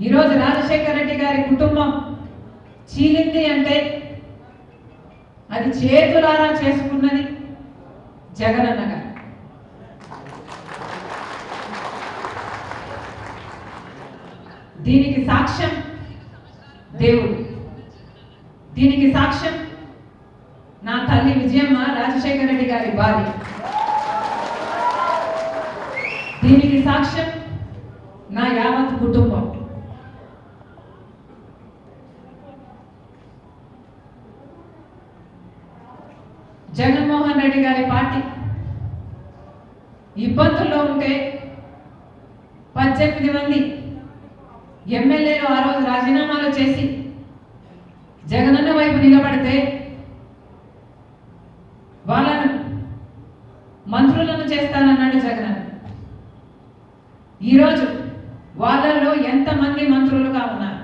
ఈరోజు రాజశేఖర రెడ్డి గారి కుటుంబం చీలింది అంటే అది చేతులారా చేసుకున్నది జగనన్న గారు. దీనికి సాక్ష్యం దేవుడు, దీనికి సాక్ష్యం నా తల్లి విజయమ్మ రాజశేఖర రెడ్డి గారి భార్య, దీనికి సాక్ష్యం నా యావత్ కుటుంబం. జగన్మోహన్ రెడ్డి గారి పార్టీ ఇబ్బందుల్లో ఉంటే 18 మంది ఎమ్మెల్యేలు ఆ రోజు రాజీనామాలు చేసి జగనన్న వైపు నిలబడితే వాళ్ళను మంత్రులను చేస్తానన్నాడు జగనన్న. ఈరోజు వాళ్ళల్లో ఎంతమంది మంత్రులుగా ఉన్నారు?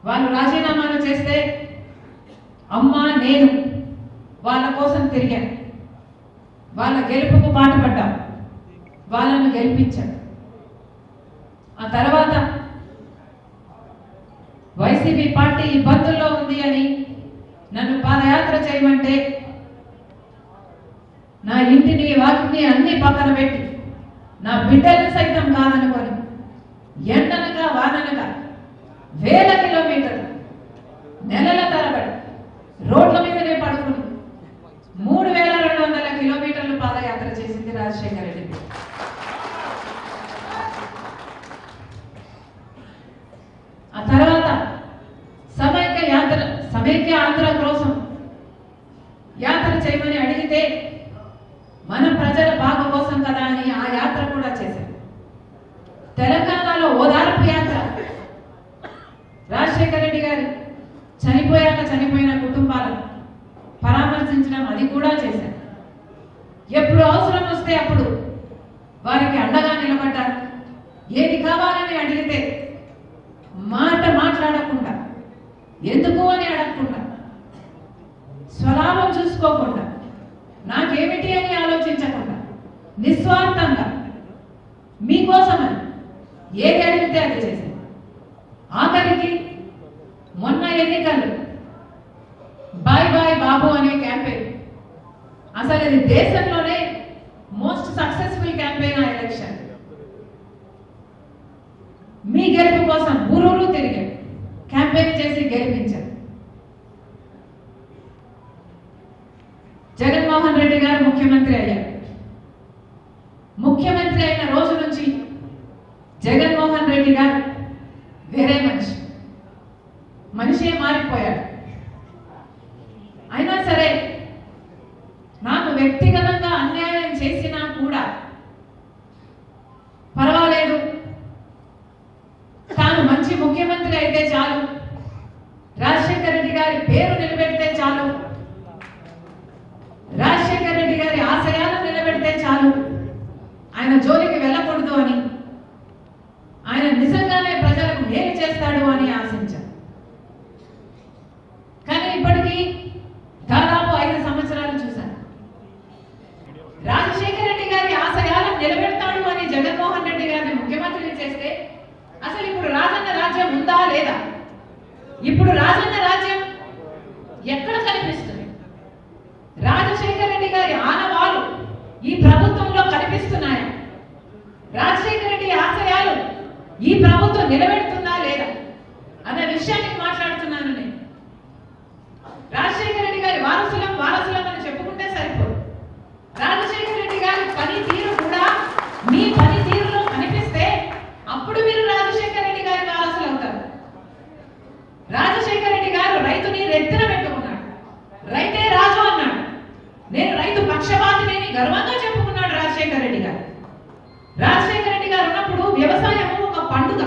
వాళ్ళు రాజీనామాలు చేస్తే అమ్మా నేను వాళ్ళ కోసం తిరిగాను, వాళ్ళ గెలుపుకు పాటుపడ్డాం, వాళ్ళను గెలిపించాను. ఆ తర్వాత వైసీపీ పార్టీ ఇబ్బందుల్లో ఉంది అని నన్ను పాదయాత్ర చేయమంటే నా ఇంటిని వాటిని అన్ని పక్కన పెట్టి నా బిడ్డలను సైతం కాదనుకొని ఎండనగా వాననగా వేల కిలోమీటర్లు నెలల తరబడి రోడ్ల మీదనే పడుకుని 3200 కిలోమీటర్లు పాదయాత్ర చేసింది రాజశేఖర రెడ్డి. ఆ తర్వాత సమైక్య ఆంధ్ర కోసం యాత్ర చేయమని అడిగితే మన ప్రజల బాగు కోసం కదా అని ఆ యాత్ర కూడా చేశారు. తెలంగాణలో ఓదార్పు యాత్ర రాజశేఖర రెడ్డి గారు చనిపోయిన కుటుంబాలను పరామర్శించడం అది కూడా చేశారు. ఎప్పుడు అవసరం వస్తే అప్పుడు వారికి అండగా నిలబడ్డారు. ఏది కావాలని అడిగితే మాట మాట్లాడకుండా, ఎందుకు అని అడగకుండా, స్వలాభం చూసుకోకుండా, నాకేమిటి అని ఆలోచించకుండా నిస్వార్థంగా మీకోసమని ఏది అడిగితే అది చేసింది. ఆఖరికి మొన్న ఎన్నికలు బాయ్ బాయ్ బాబు అనే క్యాంపెయిన్, అసలు ఇది దేశంలోనే మోస్ట్ సక్సెస్ఫుల్ క్యాంపెయిన్. ఆ ఎలక్షన్ మీ గెలుపు కోసం ఊరూరు తిరిగారు, క్యాంపెయిన్ చేసి గెలిపించారు. జగన్మోహన్ రెడ్డి గారు ముఖ్యమంత్రి అయ్యారు. ముఖ్యమంత్రి అయిన రోజు నుంచి జగన్మోహన్ రెడ్డి గారు వేరే మనిషే మారిపోయాడు. అయినా సరే నాకు వ్యక్తిగతంగా అన్యాయం చేసినా కూడా పర్వాలేదు, తాను మంచి ముఖ్యమంత్రి అయితే చాలు, రాజశేఖర రెడ్డి గారి పేరు నిలబెడితే చాలు, రాజశేఖర రెడ్డి గారి ఆశయాలను నిలబెడితే చాలు, ఆయన జోలికి వెళ్ళకూడదు అని, ఆయన నిజంగానే ప్రజలకు మేలు చేస్తాడు అని ఆశించారు. కానీ ఇప్పటికీ దాదాపు 5 సంవత్సరాలు చూశాను. రాజశేఖర రెడ్డి గారి ఆశయాలను నిలబెడతాడు అని జగన్మోహన్ రెడ్డి గారిని ముఖ్యమంత్రిని చేస్తే అసలు ఇప్పుడు రాజన్న రాజ్యం ఉందా లేదా? ఇప్పుడు రాజన్న రాజ్యం ఎక్కడ కనిపిస్తుంది? రాజశేఖర రెడ్డి గారి ఆనవాలు ఈ ప్రభుత్వంలో కనిపిస్తున్నాయా? రాజశేఖర రెడ్డి ఆశయాలు ఈ ప్రభుత్వం నిలబెడుతుందా లేదా అన్న విషయాన్ని మాట్లాడుతున్నాను నేను. రాజశేఖర రెడ్డి గారి వారసులం అని చెప్పుకుంటే సరిపోదు. రాజశేఖర రెడ్డి గారి పనితీరు కూడా మీ పనితీరులో కనిపిస్తే అప్పుడు మీరు రాజశేఖర రెడ్డి గారి వారసులు అవుతారు. రాజశేఖర రెడ్డి గారు రైతుని రెత్తిన పెట్టుకున్నాడు, రైతే రాజు అన్నాడు. నేను రైతు పక్షపాతిని గర్వంగా చెప్పుకున్నాడు రాజశేఖర రెడ్డి గారు. రాజశేఖర రెడ్డి గారు ఉన్నప్పుడు వ్యవసాయం ఒక పండుగ.